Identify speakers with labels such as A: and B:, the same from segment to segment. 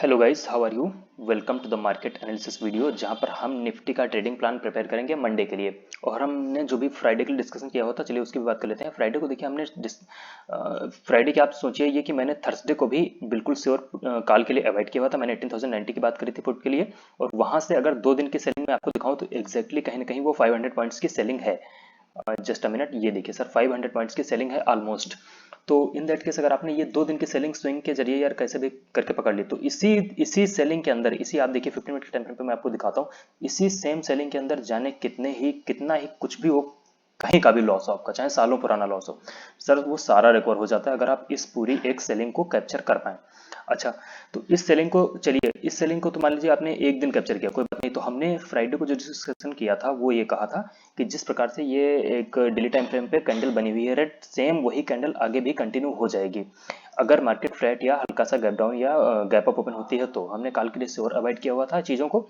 A: Hello guys, how are you. Welcome to the market analysis video, जहां पर हम निफ्टी का ट्रेडिंग प्लान प्रिपेयर करेंगे मंडे के लिए। और हमने जो भी फ्राइडे के लिए डिस्कशन किया हुआ था, चलिए उसकी भी बात कर लेते हैं। फ्राइडे को देखिए हमने फ्राइडे की आप सोचिए ये कि मैंने थर्सडे को भी बिल्कुल श्योर कॉल के लिए अवॉइड किया हुआ था। मैंने 18,090 की बात करी थी पुट के लिए, और वहां से अगर 2 दिन की सेलिंग में आपको दिखाऊं तो एग्जैक्टली कहीं ना कहीं वो 500 पॉइंट्स की सेलिंग है। जस्ट अ मिनट, ये देखिए सर, 500 पॉइंट्स की सेलिंग है ऑलमोस्ट। तो इन दैट केस अगर आपने ये 2 दिन की सेलिंग स्विंग के जरिए यार कैसे भी करके पकड़ ली, तो इसी इसी सेलिंग के अंदर, इसी आप देखिए 15 मिनट के टाइम फ्रेम पे मैं आपको दिखाता हूँ, इसी सेम सेलिंग के अंदर जाने कितना ही कुछ भी हो, कहीं का भी लॉस हो आपका, चाहे सालों पुराना लॉस हो सर, वो सारा रिकवर हो जाता है अगर आप इस पूरी एक सेलिंग को कैप्चर कर पाए। अच्छा, तो इस सेलिंग को, चलिए इस सेलिंग को तो मान लीजिए आपने एक दिन कैप्चर किया, कोई बात नहीं। तो हमने फ्राइडे को जो डिस्कशन किया था वो ये कहा था कि जिस प्रकार से ये एक डेली टाइम फ्रेम पे कैंडल बनी हुई है रेड, सेम वही कैंडल आगे भी कंटिन्यू हो जाएगी अगर मार्केट फ्लैट या हल्का सा गैप डाउन या गैप अप ओपन होती है। तो हमने कॉल के लिए श्योर अवॉइड किया हुआ था चीज़ों को।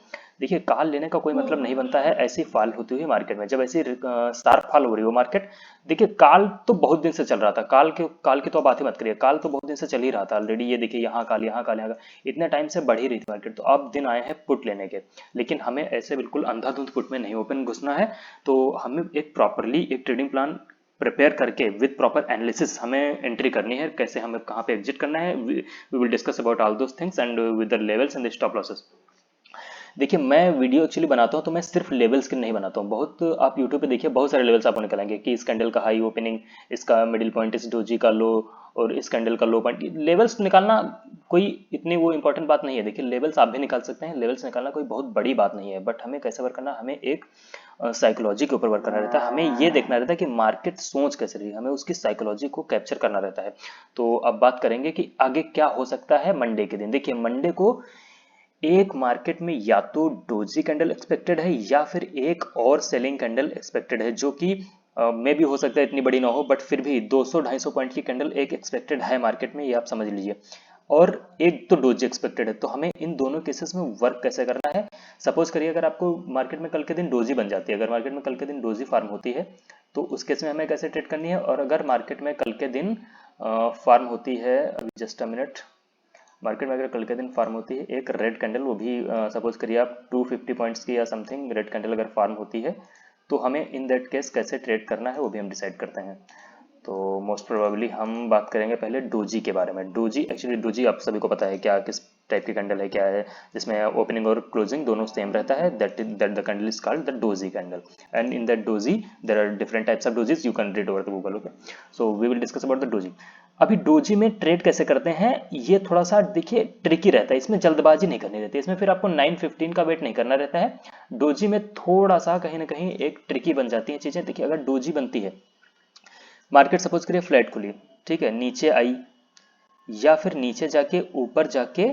A: देखिए कॉल लेने का कोई मतलब नहीं बनता है ऐसी फॉल होती हुई मार्केट में, जब ऐसी शार्प फॉल हो रही हो मार्केट। देखिए कॉल तो बहुत दिन से चल रहा था, काल की तो बात ही मत करिए, कॉल तो बहुत दिन से चल ही रहा था ऑलरेडी। ये देखिए यहाँ कॉल, यहाँ कॉल, यहाँ कॉल, इतने टाइम से बढ़ ही रही थी मार्केट। तो अब दिन आए हैं पुट लेने के, लेकिन हमें ऐसे बिल्कुल अंधाधुंध पुट में नहीं ओपन घुसना है। तो हमें एक प्रॉपरली एक ट्रेडिंग प्लान प्रिपेयर करके विद प्रॉपर एनालिसिस हमें एंट्री करनी है, कैसे हमें कहाँ पे एग्जिट करना है। We will discuss about all those things and with the levels and the stop losses. देखिए मैं वीडियो एक्चुअली बनाता हूँ तो मैं सिर्फ लेवल्स के नहीं बनाता हूँ, बहुत आप यूट्यूब पे देखिए बहुत सारे लेवल्स आपको निकलेंगे कि इस कैंडल का हाई ओपनिंग, इसका मिडिल पॉइंट, इस डोजी का लो, और इस कैंडल का लो पॉइंट। लेवल्स निकालना कोई इतनी वो इंपॉर्टेंट बात नहीं है। देखिए लेवल्स आप भी निकाल सकते हैं, लेवल्स निकालना कोई बहुत बड़ी बात नहीं है, बट हमें कैसे वर्क करना, हमें एक साइकोलॉजी के ऊपर वर्क करना रहता है। हमें ये देखना रहता है कि मार्केट सोच कैसे रही है, हमें उसकी साइकोलॉजी को कैप्चर करना रहता है। तो अब बात करेंगे कि आगे क्या हो सकता है मंडे के दिन। देखिए मंडे को एक मार्केट में या तो डोजी कैंडल एक्सपेक्टेड है या फिर एक और सेलिंग कैंडल एक्सपेक्टेड है, जो कि मे भी हो सकता है इतनी बड़ी ना हो, बट फिर भी 200-250 पॉइंट की कैंडल एक एक्सपेक्टेड है मार्केट में, ये आप समझ लीजिए। और एक तो डोजी एक्सपेक्टेड है। तो हमें इन दोनों केसेस में वर्क कैसे करना है। सपोज करिए अगर आपको मार्केट में कल के दिन डोजी बन जाती है, अगर मार्केट में कल के दिन डोजी फार्म होती है, तो उस केस में हमें कैसे ट्रेड करनी है। और अगर मार्केट में कल के दिन फार्म होती है, अभी जस्ट अ मिनट, मार्केट में अगर कल के दिन फार्म होती है एक रेड कैंडल, वो भी सपोज करिए आप 250 पॉइंट्स की या समथिंग रेड कैंडल अगर फार्म होती है, तो हमें इन दैट केस कैसे ट्रेड करना है वो भी हम डिसाइड करते हैं। तो मोस्ट प्रोबेबली हम बात करेंगे पहले डोजी के बारे में। डोजी, एक्चुअली डोजी आप सभी को पता है क्या, किस टाइप की कैंडल है, क्या है, जिसमें ओपनिंग और क्लोजिंग दोनों सेम रहता है। That the candle is called the doji candle, and in that doji there are different types of dojis, you can read over the Google. Okay, so we will discuss about the doji. अभी doji में trade कैसे करते हैं, ये थोड़ा सा देखिए tricky रहता है, इसमें जल्दबाजी नहीं करनी रहती है, इसमें फिर आपको 9:15 का वेट नहीं करना रहता है। डोजी में थोड़ा सा कहीं ना कहीं एक ट्रिकी बन जाती है चीजें। देखिए अगर डोजी बनती है, मार्केट सपोज करिए फ्लैट खुली, ठीक है, नीचे आई, या फिर नीचे जाके ऊपर जाके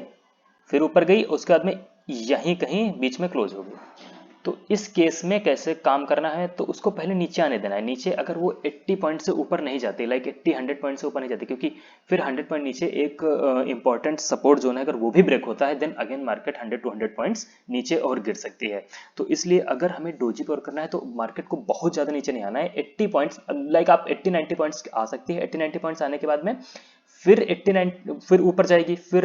A: फिर ऊपर गई, उसके बाद में यहीं कहीं बीच में क्लोज हो गई। तो इस केस में कैसे काम करना है, तो उसको पहले नीचे आने देना है। नीचे अगर वो 80 पॉइंट से ऊपर नहीं जाती, लाइक 80-100 पॉइंट से ऊपर नहीं जाती, क्योंकि फिर 100 पॉइंट नीचे एक इंपॉर्टेंट सपोर्ट जोन है, अगर वो भी ब्रेक होता है देन अगेन मार्केट 100-200 पॉइंट्स नीचे और गिर सकती है। तो इसलिए अगर हमें डोजी पर करना है तो मार्केट को बहुत ज्यादा नीचे नहीं आना है। 80 पॉइंट्स, लाइक आप 80-90 पॉइंट्स आ सकती है। 80-90 पॉइंट्स आने के बाद में फिर 89 फिर ऊपर जाएगी, फिर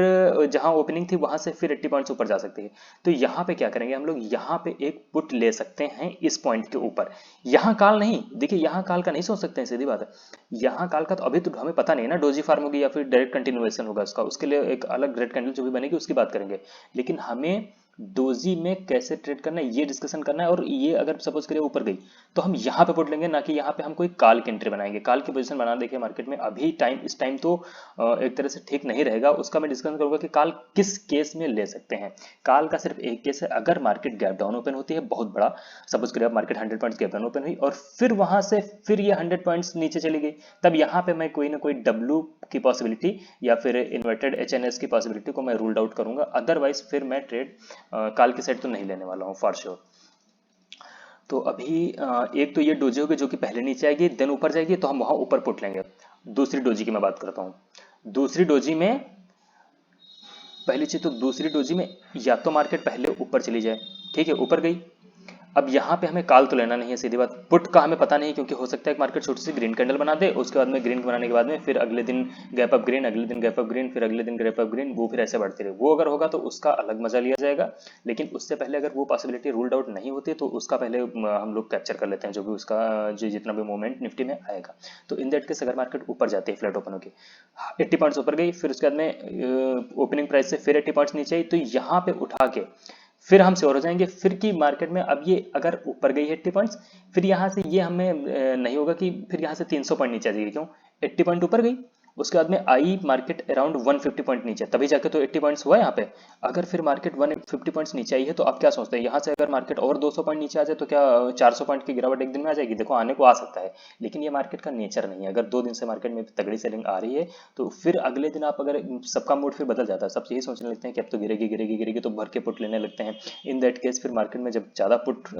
A: जहां ओपनिंग थी वहां से फिर 80 पॉइंट्स ऊपर जा सकती है। तो यहाँ पे क्या करेंगे हम लोग, यहाँ पे एक पुट ले सकते हैं इस पॉइंट के ऊपर। यहाँ काल नहीं, देखिए यहाँ काल का नहीं सोच सकते हैं, सीधी बात है। यहाँ काल का तो अभी तो हमें पता नहीं ना, डोजी फार्म होगी या फिर डायरेक्ट कंटिन्यूएशन होगा उसका, उसके लिए एक अलग रेड कैंडल जो भी बनेगी उसकी बात करेंगे। लेकिन हमें डोजी में कैसे ट्रेड करना है ये डिस्कशन करना है। और ये अगर सपोज करिए ऊपर गई तो हम यहाँ पे पुट लेंगे, ना कि यहाँ पे हम कोई काल की एंट्री बनाएंगे। काल की पोजीशन बना देखिए मार्केट में अभी टाइम, इस टाइम तो एक तरह से ठीक नहीं रहेगा। उसका मैं डिस्कशन करूंगा कि काल किस केस में ले सकते हैं। काल का सिर्फ एक केस है, अगर मार्केट गैप डाउन ओपन होती है बहुत बड़ा, सपोज करिए आप market 100 points gap down open हुई और फिर वहां से फिर ये 100 पॉइंट्स नीचे चली गई, तब यहाँ पे मैं कोई ना कोई डब्ल्यू की पॉसिबिलिटी या फिर इन्वर्टेड एच की पॉसिबिलिटी को मैं रूल्ड आउट करूंगा। अदरवाइज फिर मैं ट्रेड काल की साइड तो नहीं लेने वाला हूँ फॉर श्योर। तो अभी एक तो ये डोजी होगी जो कि पहले नीचे आएगी देन ऊपर जाएगी, तो हम वहां ऊपर पुट लेंगे। दूसरी डोजी की मैं बात करता हूँ। दूसरी डोजी में, पहली चीज तो दूसरी डोजी में या तो मार्केट पहले ऊपर चली जाए, ठीक है, ऊपर गई, अब यहाँ पे हमें काल तो लेना नहीं है, सीधी बात। पुट का हमें पता नहीं, क्योंकि हो सकता है कि मार्केट छोटी सी ग्रीन कैंडल बना दे, उसके बाद में ग्रीन बनाने के बाद में फिर अगले दिन गैप अप ग्रीन, अगले दिन गैप अप ग्रीन, फिर अगले दिन गैप अप ग्रीन, वो फिर ऐसे बढ़ती रहे। वो अगर होगा तो उसका अलग मजा लिया जाएगा, लेकिन उससे पहले अगर वो पॉसिबिलिटी रूल्ड आउट नहीं होती तो उसका पहले हम लोग कैप्चर कर लेते हैं, जो भी उसका जो जितना भी मूवमेंट निफ्टी में आएगा। तो इन दैट केस अगर मार्केट ऊपर जाती है फ्लैट ओपन होगी, 80 पॉइंट्स ऊपर गई, फिर उसके बाद में ओपनिंग प्राइस से फिर 80 पॉइंट्स नीचे आई, तो यहाँ पे उठा के फिर हम श्योर हो जाएंगे फिर की मार्केट में अब ये अगर ऊपर गई है 80 पॉइंट्स, फिर यहाँ से ये हमें नहीं होगा कि फिर यहाँ से 300 पॉइंट नीचे आ जाएगी। क्यों? 80 पॉइंट ऊपर गई, उसके बाद में आई मार्केट अराउंड 150 पॉइंट नीचे, तभी जाके तो 80 पॉइंट्स हुआ यहाँ पे। अगर फिर मार्केट 150 पॉइंट्स नीचे आई है तो आप क्या सोचते हैं, यहाँ से अगर मार्केट और 200 पॉइंट नीचे आ जाए तो क्या 400 पॉइंट की गिरावट एक दिन में आ जाएगी? देखो आने को आ सकता है, लेकिन ये मार्केट का नेचर नहीं है। अगर 2 दिन से मार्केट में तगड़ी सेलिंग आ रही है तो फिर अगले दिन आप अगर सबका मूड फिर बदल जाता है, सब यही सोचने लगते हैं कि अब तो गिरेगी गिरेगी गिरेगी, तो भर के पुट लेने लगते हैं। इन दैट केस फिर मार्केट में जब ज़्यादा पुट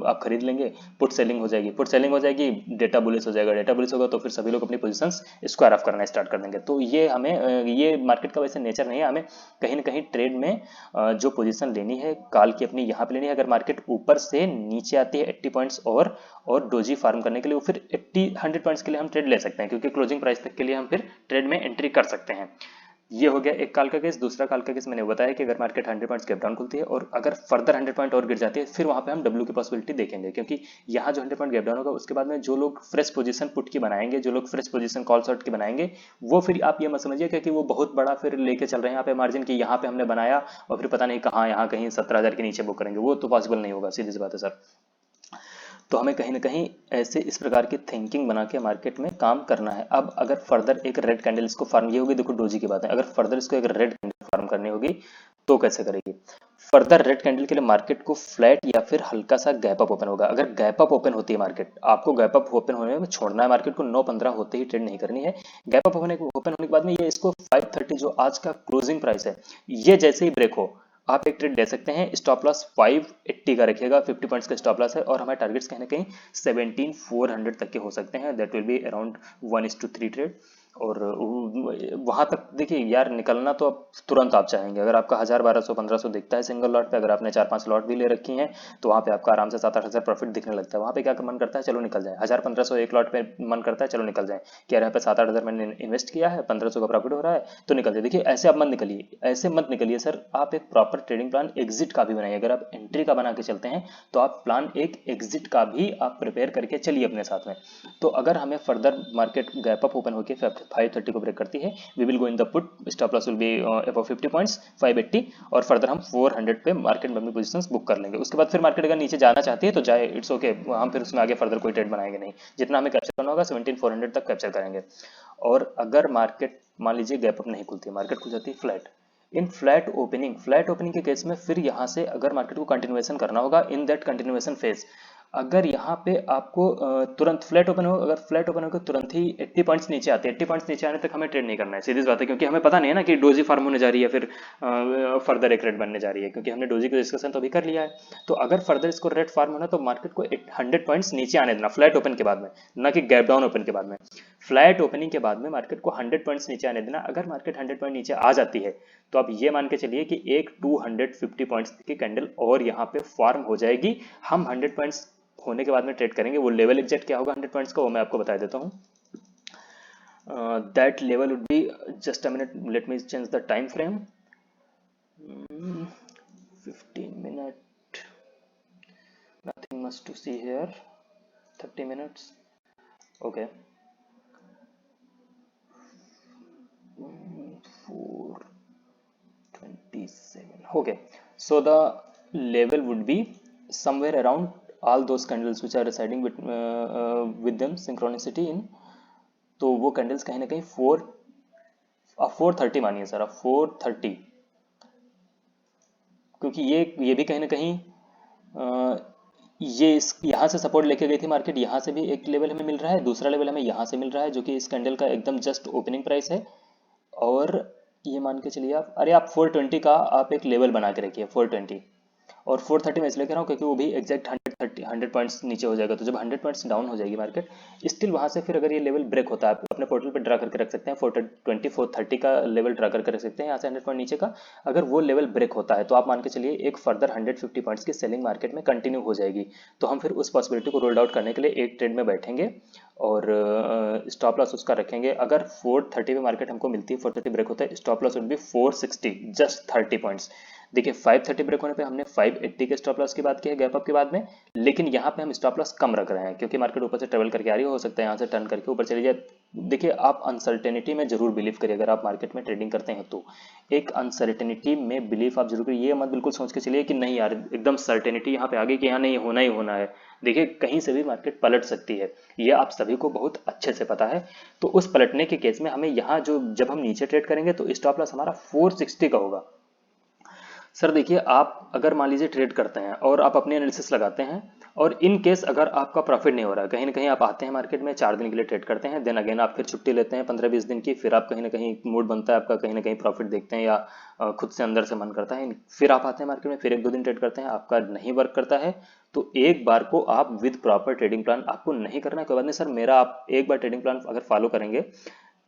A: आप खरीद लेंगे, पुट सेलिंग हो जाएगी, पुट सेलिंग हो जाएगी, डेटा बुलिश हो जाएगा, डेटा बुलिश होगा तो फिर सभी लोग अपनी पोजीशंस स्क्वायर ऑफ करना स्टार्ट कर देंगे। तो ये हमें ये मार्केट का वैसे नेचर नहीं है। हमें कहीं ना कहीं ट्रेड में जो पोजीशन लेनी है काल की अपनी यहाँ पे लेनी है। अगर मार्केट ऊपर से नीचे आती है 80 पॉइंट्स और डोजी फार्म करने के लिए, वो फिर 100 पॉइंट्स के लिए हम ट्रेड ले सकते हैं, क्योंकि क्लोजिंग प्राइस तक के लिए हम फिर ट्रेड में एंट्री कर सकते हैं। ये हो गया एक काल का केस। दूसरा काल का केस मैंने बताया कि अगर मार्केट 100 पॉइंट्स गैप डाउन खुलती है और अगर फर्दर 100 पॉइंट और गिर जाती है, फिर वहां पे हम डब्ल्यू की पॉसिबिलिटी देखेंगे, क्योंकि यहाँ जो 100 पॉइंट गैप डाउन होगा उसके बाद में जो लोग फ्रेश पोजीशन पुट की बनाएंगे, जो लोग फ्रेश पोजीशन कॉल शॉर्ट की बनाएंगे, वो फिर आप ये मत समझिए क्योंकि वो बहुत बड़ा फिर लेके चल रहे हैं यहाँ पे मार्जिन की, यहाँ पे हमने बनाया और फिर पता नहीं कहाँ यहाँ कहीं 17,000 के नीचे बुक करेंगे, वो तो पॉसिबल नहीं होगा, सीधी सी बात है सर। तो हमें कहीं ना कहीं ऐसे इस प्रकार की थिंकिंग बना के मार्केट में काम करना है। अब अगर फर्दर एक रेड कैंडल इसको फॉर्म, ये होगी देखो डोजी की बात है, अगर फर्दर इसको एक रेड कैंडल फॉर्म करनी होगी तो कैसे करेगी? फर्दर रेड कैंडल के लिए मार्केट को फ्लैट या फिर हल्का सा गैप अप ओपन होगा। अगर गैप अप ओपन होती है मार्केट, आपको गैप अप ओपन होने में छोड़ना है, मार्केट को 9:15 होते ही ट्रेड नहीं करनी है। गैप अप ओपन होने के बाद में ये इसको 530 जो आज का क्लोजिंग प्राइस है, ये जैसे ही ब्रेक हो आप एक ट्रेड ले सकते हैं। स्टॉप लॉस 580 का रखिएगा, 50 पॉइंट्स का स्टॉप लॉस है, और हमारे टारगेट्स कहीं ना कहीं 17,400 तक के हो सकते हैं। That will be around 1:3 trade. और वहां तक देखिए यार, निकलना तो अब तुरंत आप चाहेंगे। अगर आपका 1000, 1200, 1500 दिखता है सिंगल लॉट पे, अगर आपने 4-5 लॉट भी ले रखी हैं तो वहां पे आपका आराम से 7-8 हज़ार प्रॉफिट दिखने लगता है। वहां पे क्या मन करता है, चलो निकल जाए। 1000-1500 एक लॉट पे मन करता है, चलो निकल जाए। क्या यहाँ पे 7-8 हज़ार मैंने इन्वेस्ट किया है, 1500 का प्रॉफिट हो रहा है तो निकल जाए। देखिए ऐसे आप मत निकलिए, ऐसे मत निकलिए सर। आप एक प्रॉपर ट्रेडिंग प्लान एग्जिट का भी बनाइए। अगर आप एंट्री का बना के चलते हैं तो आप प्लान एक एग्जिट का भी आप प्रिपेयर करके चलिए अपने साथ में। तो अगर हमें further market gap up open होकर 530 को ब्रेक करती है, we will go in the put, stop loss will be above 50 points 580, और फर्दर हम 400 पे मार्केट में अपनी पोजीशंस बुक कर लेंगे। उसके बाद फिर मार्केट अगर नीचे जाना चाहती है तो जाए, इट्स ओके। हम फिर उसमें आगे फर्दर कोई ट्रेड बनाएंगे नहीं। जितना हमें कैप्चर करना होगा 17,400 तक कैप्चर करेंगे। और अगर मार्केट मान लीजिए गैप अप नहीं खुलती, मार्केट खुल जाती है फ्लैट, इन फ्लैट ओपनिंग के केस में फिर यहाँ से अगर मार्केट को कंटिन्यूएशन करना होगा इन दैट कंटिन्यूएशन फेज, अगर यहाँ पे आपको तुरंत फ्लैट ओपन हो, अगर फ्लैट ओपन होकर तुरंत ही 80 पॉइंट्स नीचे आते हैं, 80 पॉइंट्स नीचे आने तक हमें ट्रेड नहीं करना है, सीधी सी बात है। क्योंकि हमें पता नहीं है ना कि डोजी फार्म होने जा रही है, फिर फर्दर एक रेट बनने जा रही है, क्योंकि हमने डोजी का डिस्कशन तो अभी कर लिया है। तो अगर फर्दर इसको रेट फार्म होना तो मार्केट को 100 पॉइंट्स नीचे आने देना फ्लैट ओपन के बाद में, ना कि गैप डाउन ओपन के बाद में। फ्लैट ओपनिंग के बाद में मार्केट को 100 पॉइंट्स नीचे आने देना। अगर मार्केट 100 पॉइंट नीचे आ जाती है तो आप ये मान के चलिए कि एक 250 पॉइंट्स की कैंडल और यहाँ पे फॉर्म हो जाएगी। हम 100 पॉइंट्स होने के बाद में ट्रेड करेंगे। वो लेवल एग्जैक्ट क्या होगा 100 पॉइंट्स का, वो मैं आपको बता देता हूँ। That level would be, just a minute, let me change the time frame, 15 minute, nothing much to see here, 30 minutes, okay, 427, okay. So the level would be somewhere around all those candles which are residing with them synchronicity in, तो वो candles कहीं ना कहीं 430 मानिए sir, 430, क्योंकि ये भी कहीं ना कहीं ये इस यहाँ से सपोर्ट लेके गई थी मार्केट, यहाँ से भी एक लेवल हमें मिल रहा है, दूसरा लेवल हमें यहाँ से मिल रहा है जो कि इस कैंडल का एकदम जस्ट ओपनिंग प्राइस है। और ये मान के चलिए आप, अरे आप 420 का आप एक लेवल बना के रखिए 420, और 430 में इसलिए कह रहा हूँ क्योंकि वो भी एग्जैक्ट 100 100 पॉइंट्स नीचे हो जाएगा। तो जब 100 पॉइंट्स डाउन हो जाएगी मार्केट, स्टिल वहां से फिर अगर ये लेवल ब्रेक होता है, आप अपने पोर्टल पे ड्रा करके रख सकते हैं, 420 430 का लेवल ड्रा करके रख सकते हैं यहाँ से 100 पॉइंट नीचे का। अगर वो लेवल ब्रेक होता है तो आप मान के चलिए एक फर्दर 150 पॉइंट्स की सेलिंग मार्केट में कंटिन्यू हो जाएगी। तो हम फिर उस पॉसिबिलिटी को रोल्ड आउट करने के लिए एक ट्रेड में बैठेंगे और स्टॉप लॉस उसका रखेंगे। अगर 430 पे मार्केट हमको मिलती है, 430 ब्रेक होता है, stop loss would be 460, just 30 points. देखिए 530 ब्रेक होने पे हमने 580 के स्टॉप लॉस की बात की है गैप अप के बाद में, लेकिन यहाँ पे हम स्टॉप लॉस कम रख रहे हैं क्योंकि मार्केट ऊपर से ट्रेवल करके आ रही हो सकता है यहाँ से टर्न करके ऊपर चली जाए। देखिए आप अनसर्टेनिटी में जरूर बिलीव करिए, अगर आप मार्केट में ट्रेडिंग करते हैं तो एक अनसर्टेनिटी में बिलीव आप जरूर करिए। ये मत बिल्कुल सोच के चलिए कि नहीं यार एकदम सर्टेनिटी यहाँ पे आ गई कि यहाँ नहीं होना ही होना है। देखिए कहीं से भी मार्केट पलट सकती है, ये आप सभी को बहुत अच्छे से पता है। तो उस पलटने के केस में हमें यहाँ जो जब हम नीचे ट्रेड करेंगे तो स्टॉप लॉस हमारा 460 का होगा। सर देखिए आप अगर मान लीजिए ट्रेड करते हैं और आप अपने एनालिसिस लगाते हैं और इन केस अगर आपका प्रॉफिट नहीं हो रहा है, कहीं ना कहीं आप आते हैं मार्केट में 4 दिन के लिए ट्रेड करते हैं, देन अगेन आप फिर छुट्टी लेते हैं 15-20 दिन की, फिर आप कहीं ना कहीं मूड बनता है आपका, कहीं ना कहीं प्रॉफिट देखते हैं या खुद से अंदर से मन करता है, फिर आप आते हैं मार्केट में, फिर 1-2 दिन ट्रेड करते हैं, आपका नहीं वर्क करता है, तो एक बार को आप विद प्रॉपर ट्रेडिंग प्लान आपको नहीं करना है, कोई बात नहीं सर, मेरा आप एक बार ट्रेडिंग प्लान अगर फॉलो करेंगे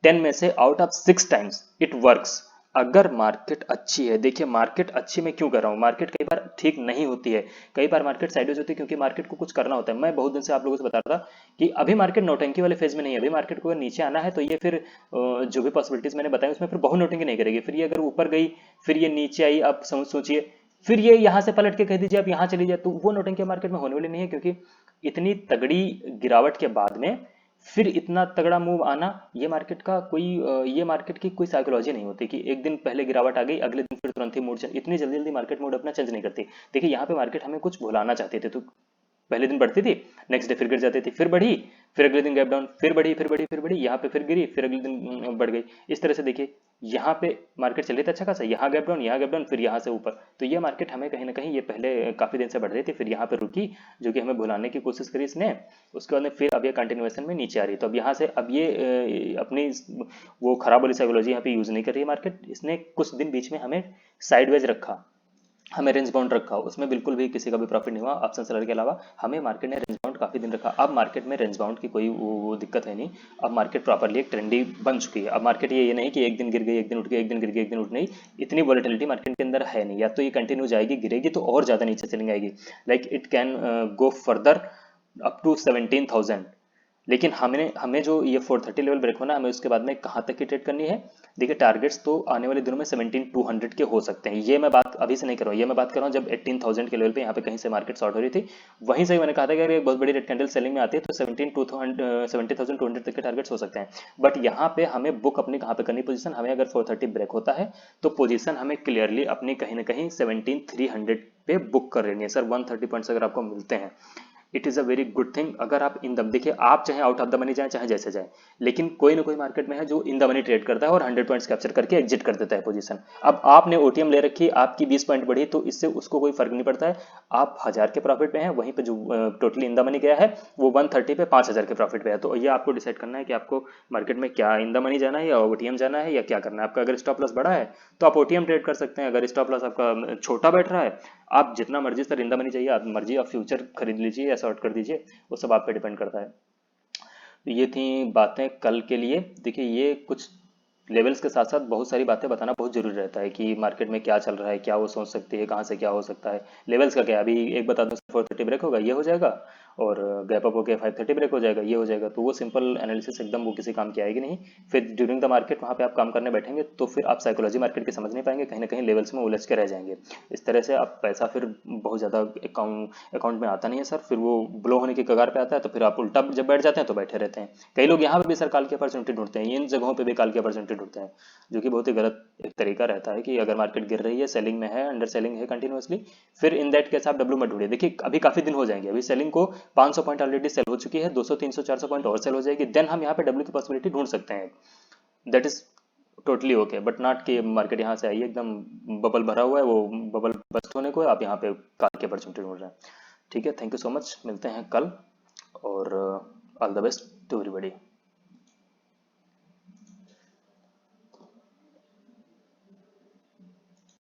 A: 10 में से out of 6 times it works. अगर मार्केट अच्छी है, देखिए मार्केट अच्छी मैं क्यों कर रहा हूँ, मार्केट कई बार ठीक नहीं होती है, कई बार मार्केट साइडवेज होती है क्योंकि मार्केट को कुछ करना होता है। मैं बहुत दिन से आप लोगों से बता रहा था कि अभी मार्केट नौटंकी वाले फेज में नहीं है, अभी मार्केट को अगर नीचे आना है तो ये फिर जो भी पॉसिबिलिटीज मैंने बताई उसमें फिर बहुत नौटंकी नहीं करेगी, फिर ये अगर ऊपर गई फिर ये नीचे आई, आप सोचिए फिर ये यहाँ से पलट के कह दीजिए आप यहाँ चली जाए, तो वो नौटंकी मार्केट में होने वाली नहीं है क्योंकि इतनी तगड़ी गिरावट के बाद में फिर इतना तगड़ा मूव आना, ये मार्केट का कोई ये मार्केट की कोई साइकोलॉजी नहीं होती कि एक दिन पहले गिरावट आ गई अगले दिन फिर तुरंत ही मूड चेंज, इतनी जल्दी जल्दी मार्केट मूड अपना चेंज नहीं करती। देखिए यहाँ पे मार्केट हमें कुछ भुलाना चाहती थी, तो पहले दिन बढ़ती थी, नेक्स्ट डे फिर गिर जाती थी, फिर बढ़ी, फिर अगले दिन गैप डाउन, फिर बढ़ी, फिर बढ़ी, फिर बढ़ी, यहाँ पे फिर गिरी, फिर अगले दिन बढ़ गई। इस तरह से देखिए यहाँ पे मार्केट चल रही थी अच्छा खासा, यहाँ गैप डाउन, यहाँ गैप डाउन, फिर यहाँ से ऊपर, तो ये मार्केट हमें कहीं ना कहीं ये पहले काफी दिन से बढ़ रही थी, फिर यहाँ पे रुकी जो कि हमें भुलाने की कोशिश करी इसने, उसके बाद में फिर अब ये कंटिन्यूएशन में नीचे आ रही है। तो अब यहाँ से अब ये अपनी वो खराब वाली साइकोलॉजी यहाँ पे यूज नहीं कर रही है मार्केट, इसने कुछ दिन बीच में हमें साइडवेज रखा, हमें रेंज बाउंड रखा, उसमें बिल्कुल भी किसी का भी प्रॉफिट नहीं हुआ ऑप्शन सेलर के अलावा, हमें मार्केट ने रेंज बाउंड काफी दिन रखा। अब मार्केट में रेंज बाउंड की कोई वो दिक्कत है नहीं, अब मार्केट प्रॉपरली एक ट्रेंडी बन चुकी है। अब मार्केट ये नहीं कि एक दिन गिर गई एक दिन उठ गई, एक दिन गिर गई एक दिन उठ नहीं, इतनी वॉलेटिलिटी मार्केट के अंदर है नहीं, या तो ये कंटिन्यू जाएगी गिरेगी तो और ज्यादा नीचे चली आएगी, like it can go further up to 17,000। लेकिन हमें जो ये 430 लेवल ब्रेक होना, हमें उसके बाद में कहाँ तक की ट्रेड करनी है। देखिए टारगेट्स तो आने वाले दिनों में 17,200 के हो सकते हैं, ये मैं बात अभी से नहीं कर रहा हूँ, ये मैं बात कर रहा हूँ जब 18,000 के लेवल पे यहाँ पे कहीं से मार्केट शॉर्ट हो रही थी, वहीं से मैंने कहा था कि अगर एक बहुत बड़ी रेड कैंडल सेलिंग में आती है तो 17,200 तक के टारगेट्स हो सकते हैं। बट यहाँ पे हमें बुक अपनी कहाँ पे करनी पोजीशन, हमें अगर 430 ब्रेक होता है तो पोजीशन हमें क्लियरली अपनी कहीं ना कहीं 17,300 पे बुक कर लेनी है सर। 130 पॉइंट्स अगर आपको मिलते हैं it is a very good thing. अगर आप इन द देखिए आप चाहे आउट ऑफ द मनी जाए चाहे जैसे जाए, लेकिन कोई ना कोई मार्केट में है जो इन द मनी ट्रेड करता है और 100 पॉइंट्स कैप्चर करके एग्जिट कर देता है पोजीशन। अब आपने ओटीएम ले रखी, आपकी 20 पॉइंट बढ़ी तो इससे उसको कोई फर्क नहीं पड़ता है, आप 1000 के प्रॉफिट पे हैं, वहीं पे जो टोटली इन द मनी गया है वो 130 पे 5000 के प्रॉफिट पे है। तो ये आपको डिसाइड करना है कि आपको मार्केट में क्या इन द मनी जाना है या ओटीएम जाना है या क्या करना है आपका। अगर स्टॉप लॉस बड़ा है तो आप ओटीएम ट्रेड कर सकते हैं, अगर स्टॉप लॉस आपका छोटा बैठ रहा है आप जितना मर्जी सर इन द मनी चाहिए आप मर्जी आप फ्यूचर खरीद लीजिए या शॉर्ट कर दीजिए, वो सब आप पे डिपेंड करता है। तो ये थी बातें कल के लिए। देखिए ये कुछ लेवल्स के साथ साथ बहुत सारी बातें बताना बहुत जरूरी रहता है कि मार्केट में क्या चल रहा है, क्या वो सोच सकती है, कहाँ से क्या हो सकता है। लेवल्स का क्या अभी एक बता दूं, 430 ब्रेक होगा ये हो जाएगा, और गैप अप होकर 530 ब्रेक हो जाएगा ये हो जाएगा, तो वो सिंपल एनालिसिस एकदम वो किसी काम की आएगी नहीं। फिर ड्यूरिंग द मार्केट वहाँ पे आप काम करने बैठेंगे तो फिर आप साइकोलॉजी मार्केट की समझ नहीं पाएंगे, कहीं ना कहीं लेवल्स में उलझ के रह जाएंगे। इस तरह से आप पैसा फिर बहुत ज़्यादा अकाउंट में आता नहीं है सर, फिर वो ब्लो होने की कगार पे आता है, तो फिर आप उल्टा जब बैठ जाते हैं तो बैठे रहते हैं। कई लोग यहाँ पे भी सर काल की अपॉर्चुनिटी ढूंढते हैं, इन जगहों पे भी काल की अपॉर्चुनिटी ढूंढते हैं, जो कि बहुत ही गलत एक तरीका रहता है कि अगर मार्केट गिर रही है सेलिंग में है अंडर सेलिंग है कंटिन्यूअसली, फिर इन दैट केस आप डब्ल्यू मत ढूंढिए। देखिए अभी काफी दिन हो जाएंगे, अभी सेलिंग को 500 पॉइंट ऑलरेडी सेल हो चुकी है, 200 300 400 पॉइंट और सेल हो जाएगी, देन हम यहाँ पे डब्ल्यू की पॉसिबिलिटी ढूंढ सकते हैं। That is totally okay, but not कि मार्केट यहाँ से आई है एकदम बबल भरा हुआ है, वो बबल बस्ट होने को है, आप यहाँ पे काल की अपॉर्चुनिटी ढूंढ रहे हैं। ठीक है, थैंक यू सो मच, मिलते हैं कल, और all the best to everybody.